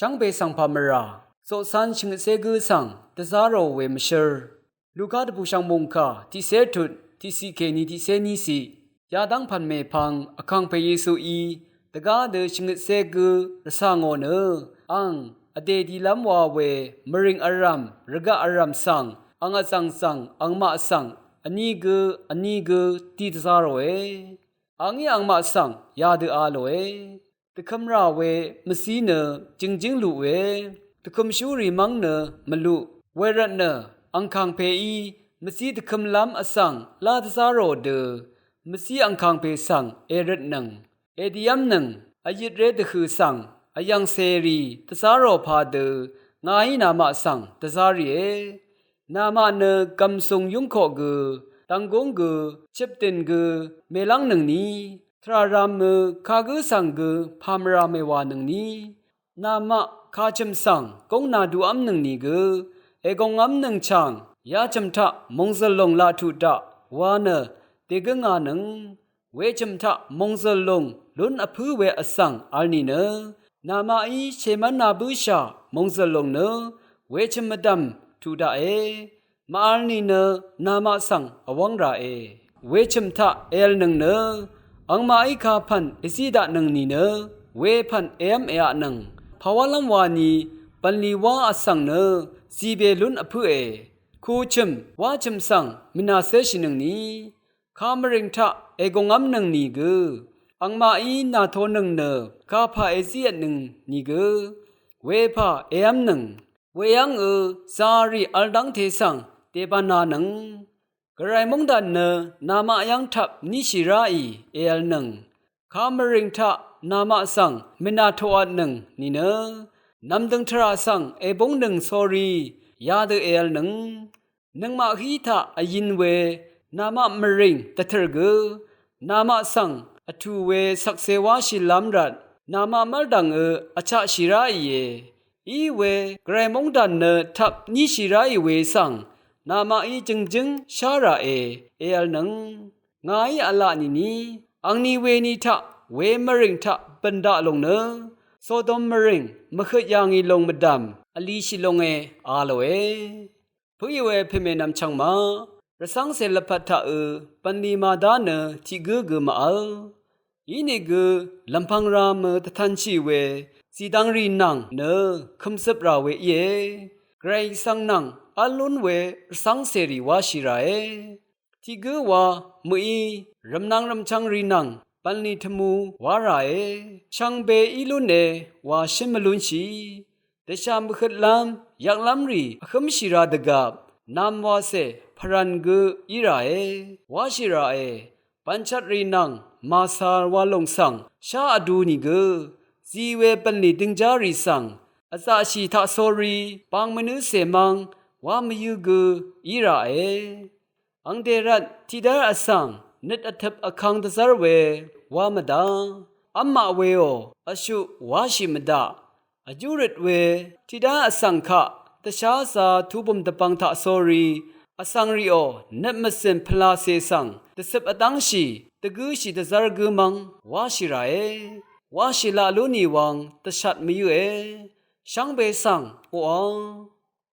ช่างเบสังพามราโซซันชิงเซกุสังตะซาโรเวมเชอร์ลูกาตะปูช่างมงคาที่เซตุดที่ซีเคนีที่เซนีสียาดังพันเมพังอคังเปเยซูอีตะกาเดชิงเซกุระสางโอเนอังอเดดีลัมวาเวมริงอารัมระกะอารัมสังอังอสังสังอังมาสังอันนี้กุตีตะซาโรเออังยังมาสังยาเดอาโลเอตะคำราเวมสีเนจิงลุเวตะคำชูรีมังเนมลุเวรัตเนอังคังเพอีมสีตะคำลำอสังลาตะซาโรเดมสีอังคังเพสังเอรัตนังเอดียมนังอายิดเรตะคือสังอายังเซรีตะซาโรพาเดงายนามาสังตะซารีเอนามาเนกำทรงยุงขอกุตังกงกุเจ็บตินกุเมลังนังนี้ทรารามคากุสังกุพามราเมวานังนี้นามาคาจำสังกงนาดูอัมนังนี้กุเอกงอัมนังช่างยาจำทะมงซลงลาทุดะวาเนเตกงานังเวจำทะมงซลงลุนอภือเวอสังอัลนีเนนามาอีเชมันนาบุชามงซลงเนเวจมดัมทุดะเอมาอัลนีเนนามาสังอวังราเอเวจมทะเอลนังเนอังมาอีคาพันอิสิดะนังนีเนเวพันเอมเอะนังภาวะลัมวานีปันลีวาอสังเนซีเบลุนอภือเอคูชิมวาชิมสังมินาเซชินังนีคามริงทะเอกงอัมนังนีกุอังมาอีนาโทนังเนคาพาเอเซียนังนีกุเวพาเอมนังเวยังซารีอัลดังเทสังเตปานานังกระไรมงดันเนนามายังทับนิชิราอีเอลนังคามริงทะนามาสังมินาโทอัดนังนีเนนำดังทราสังเอบงนังสอรียาเดเอลนังนังมาฮีทะอายินเวนามามริงตะเทรกุนามาสังอทูเวสักเซวาชิลัมรัดนามามัลดังอชะชิราอีเยอีเวไกรมงดันเนทับนิชิราอีเวสังนามาอีจึงชาราเอลนังงายอลานีนีอังนีเวนีทะเวมริงทะบันดาลงเนโซดอมมริงมะขยางอีลงมดัมอลีชิลงอาโลเอผู้ยเวเพเมนำชังมาระสังเซลปัตตะปันนีมาดาเนทิกุมาอัลอีนี่กุลำพังรามตะทันชีเวสีดังรีนังเนคำสับราเวเยไกรสังนังอัลลุนเวระสังเสรีวาชิราเอทิกุวามุอีรำนางรำชังรีนังปันนีทมูวาราเอชังเบอีลุนเนวาชิมลุนชีเดชามบุคลามอยากลำรีอคมชิราดกับนามวาเซพรันกุอิราเอวาชิราเอปัญชัดรีนังมาซาวาลงสังชาอดูนิกุซีเวปันลีดิงจารีสังอาซาชีทาโซรีปังมนุเสมังวามยุกุอิราเออังเดรัตทิดาอสังนิดอัทบอคังตะซาเววามดาอัมมาเวโออชุวาชิมดาอจุริตเวทิดาอสังคะตชาซาทุบุมตะปังทะโซรีอสังริโอเนมเซนพลาเซสังตะเซบอตังชีตะกุชีตะซาร์กุมังวาชิราเอวาชิลาลุนีวังตะชัดมิยุเอช่างเบสังโอ